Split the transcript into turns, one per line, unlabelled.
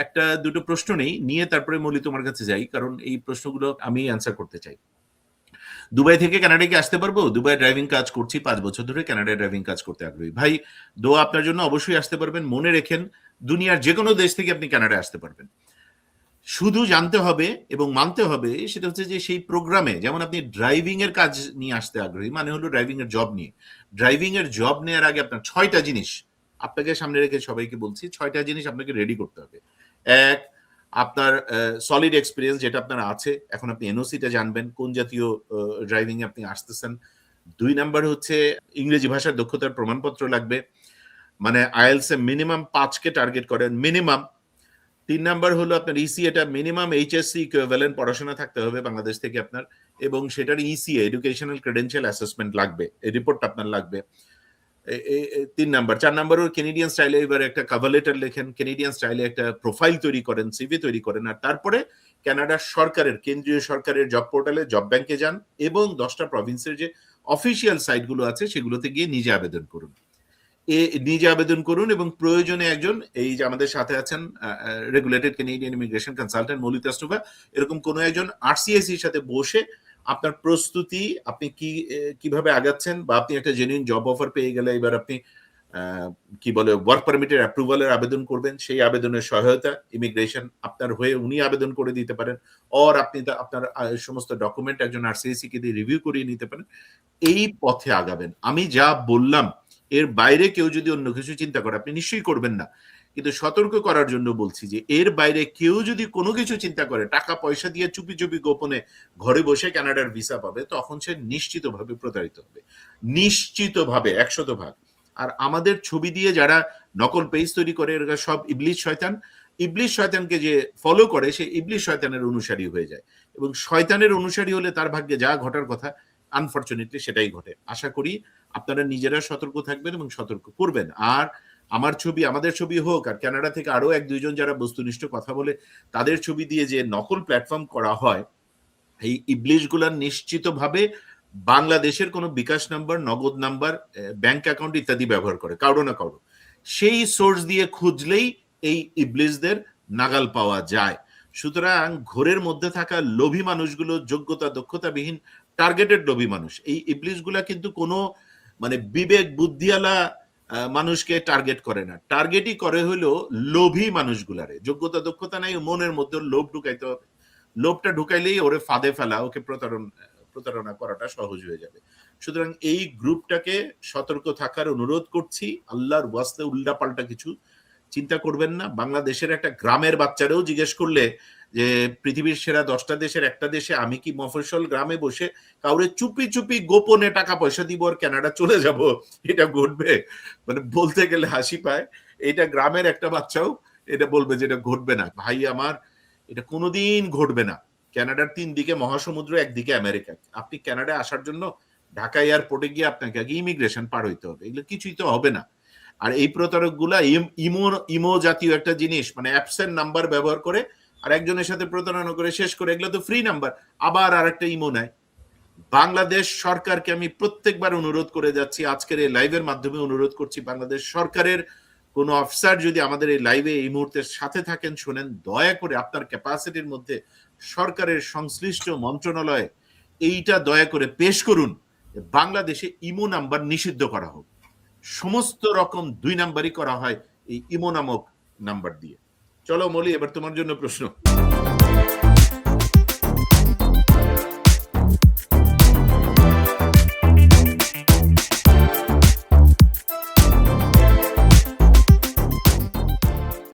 একটা দুটো প্রশ্ন নিয়ে তারপরে মৌলি তোমার কাছে যাই, কারণ এই প্রশ্নগুলো আমি অ্যান্সার করতে চাই। দুবাই থেকে কানাডায় কি আসতে পারবো? দুবাই ড্রাইভিং কাজ করছি 5 বছর ধরে, কানাডায় ড্রাইভিং কাজ করতে আগ্রহী। ভাই, দোয়া আপনার জন্য, অবশ্যই আসতে পারবেন। মনে রেখেন, দুনিয়ার যে কোনো দেশ থেকে আপনি কানাডায় আসতে পারবেন। শুধু জানতে হবে এবং মানতে হবে, সেটা হচ্ছে যে সেই প্রোগ্রামে, যেমন আপনি ড্রাইভিং এর কাজ নিয়ে আসতে আগ্রহী, মানে হলো ড্রাইভিং এর জব নিয়ে। ড্রাইভিং এর জব নেওয়ার আগে আপনার 6টা জিনিস আপনাকে সামনে রেখে সবাইকে বলছি, 6টা জিনিস আপনাকে রেডি করতে হবে। এক, আপনার সলিড এক্সপিরিয়েন্স যেটা আপনার আছে, এখন আপনি এনওসিটা জানবেন কোন জাতীয় ড্রাইভিং এ আপনি আসতেছেন। 2 নাম্বার হচ্ছে ইংরেজি ভাষার দক্ষতার প্রমাণপত্র লাগবে, মানে আইএলস এ মিনিমাম 5কে টার্গেট করেন মিনিমাম। 3 নাম্বার হলো আপনার ইসি, এটা মিনিমাম এইচএসসি ইকুইভ্যালেন্ট পড়াশোনা থাকতে হবে বাংলাদেশ থেকে আপনার, এবং সেটার ইসিএ এডুকেশনাল ক্রেডেনশিয়াল অ্যাসেসমেন্ট লাগবে, এই রিপোর্টটা আপনার লাগবে। 3 নাম্বার। 4 নাম্বার হলো ক্যানাডিয়ান স্টাইলে এবার একটা কভার লেটার লেখেন, ক্যানাডিয়ান স্টাইলে একটা প্রোফাইল তৈরি করেন, সিভি তৈরি করেন, আর তারপরে কানাডার সরকারের, কেন্দ্রীয় সরকারের জব পোর্টালে জব ব্যাংকে যান এবং 10টা প্রভিন্সের যে অফিসিয়াল সাইটগুলো আছে সেগুলোতে গিয়ে নিজে আবেদন করুন। নিজে আবেদন করুন, এবং প্রয়োজনে একজন, এই যে আমাদের সাথে আছেন রেগুলেটেড ক্যানাডিয়ান ইমিগ্রেশন কনসালটেন্ট মৌলিক তাসনুভা, এরকম কোন একজন আরসিএসির সাথে বসে আপনার প্রস্তুতি, আপনি কিভাবে আগাচ্ছেন, বা আপনি একটা জেনুইন জব অফার পেয়ে গেলে এবার আপনি কি বলে ওয়ার্ক পারমিটের অ্যাপ্রুভালের আবেদন করবেন, সেই আবেদনের সহায়তা ইমিগ্রেশন আপনার হয়ে উনি আবেদন করে দিতে পারেন, অর আপনি আপনার সমস্ত ডকুমেন্ট একজন আরসিএসি কে দিয়ে রিভিউ করিয়ে নিতে পারেন। এই পথে আগাবেন। আমি যা বললাম এর বাইরে কেউ যদি অন্য কিছু চিন্তা করে, আপনি নিশ্চয়ই করবেন না, কিন্তু সতর্ক করার জন্য বলছি যে এর বাইরে কেউ যদি কোনো কিছু চিন্তা করে, টাকা পয়সা দিয়ে চুপি চুপি গোপনে ঘরে বসে কানাডার ভিসা পাবে, তখন সে নিশ্চিতভাবে প্রতারিত হবে, নিশ্চিতভাবে 100%। আর আমাদের ছবি দিয়ে যারা নকল পেজ তৈরি করে, এরা সব ইবলিশ শয়তান। ইবলিশ শয়তানকে যে ফলো করে, সে ইবলিশ শয়তানের অনুসারী হয়ে যায়, এবং শয়তানের অনুসারী হলে তার ভাগ্যে যা ঘটার কথা আনফরচুনেটলি সেটাই ঘটে। আশা করি আপনারা নিজেরা সতর্ক থাকবেন এবং সতর্ক করবেন। আর আমার ছবি, আমাদের ছবি হোক, আর কানাডা থেকে আরো 1-2 জন যারা বস্তুনিষ্ঠ কথা বলে তাদের ছবি দিয়ে যে নকল প্ল্যাটফর্ম করা হয়, এই ইবলিশ গুলার নিশ্চিতভাবে বাংলাদেশের কোনো বিকাশ নাম্বার, নগদ নাম্বার, ব্যাংক অ্যাকাউন্ট ইত্যাদি ব্যবহার করে, কারো না কারো। সেই সোর্স দিয়ে খুঁজলেই এই ইবলিশদের নাগাল পাওয়া যায়। সুতরাং ঘরের মধ্যে থাকা লোভী মানুষগুলো, যোগ্যতা দক্ষতাবিহীন টার্গেটেড লোভী মানুষ, এই ইবলিশগুলা কিন্তু কোনো মানে বিবেক বুদ্ধিওয়ালা মানুষকে টার্গেট করে না, টার্গেটই করে হলো লোভী মানুষগুলারে। যোগ্যতা দক্ষতা নাই, মনের মধ্যে লোভ ঢুকাইতে হবে, লোভটা ঢুকাইলেই ওরে ফাঁদে ফেলা, ওকে প্রতারণা করাটা সহজ হয়ে যাবে। সুতরাং এই গ্রুপটাকে সতর্ক থাকার অনুরোধ করছি, আল্লাহর ওয়াস্তে উল্টাপাল্টা কিছু চিন্তা করবেন না। বাংলাদেশের একটা গ্রামের বাচ্চারেও জিজ্ঞেস করলে যে পৃথিবীর সেরা 10টা দেশের একটা দেশে আমি কি মফস্বল গ্রামে বসে কাউরে চুপি চুপি গোপনে টাকা পয়সা দিব আর কানাডা চলে যাব, এটা ঘটবে? মানে বলতে গেলে হাসি পায়। এটা গ্রামের একটা বাচ্চাও এটা বলবে যে এটা ঘটবে না। ভাই আমার, এটা কোনোদিন ঘটবে না। কানাডার 3 দিকে মহাসমুদ্র, একদিকে আমেরিকা। আপনি কানাডায় আসার জন্য ঢাকা এয়ারপোর্টে গিয়ে আপনাকে আগে ইমিগ্রেশন পার হইতে হবে, এগুলো কিছুই তো হবে না। আর এই প্রতারক গুলা ইমো জাতীয় একটা জিনিস, মানে অ্যাপসের নাম্বার ব্যবহার করে আর একজনের সাথে প্রতারণা করে শেষ করে, এগুলো তো ফ্রি নাম্বার, আবার আর একটা ইমো নেয়। বাংলাদেশ সরকারকে আমি প্রত্যেকবার অনুরোধ করে যাচ্ছি, আজকের এই লাইভের মাধ্যমে অনুরোধ করছি, বাংলাদেশ সরকারের কোন অফিসার যদি আমাদের এই লাইভে এই মুহূর্তে সাথে থাকেন, শোনেন, দয়া করে আপনার ক্যাপাসিটির মধ্যে সরকারের সংশ্লিষ্ট মন্ত্রণালয়ে এইটা দয়া করে পেশ করুন, বাংলাদেশে ইমো নাম্বার নিষিদ্ধ করা হোক। সমস্ত রকম 2 নাম্বারই করা হয় এই ইমো নামক নাম্বার দিয়ে। চলো মলি, এবার তোমার জন্য প্রশ্ন।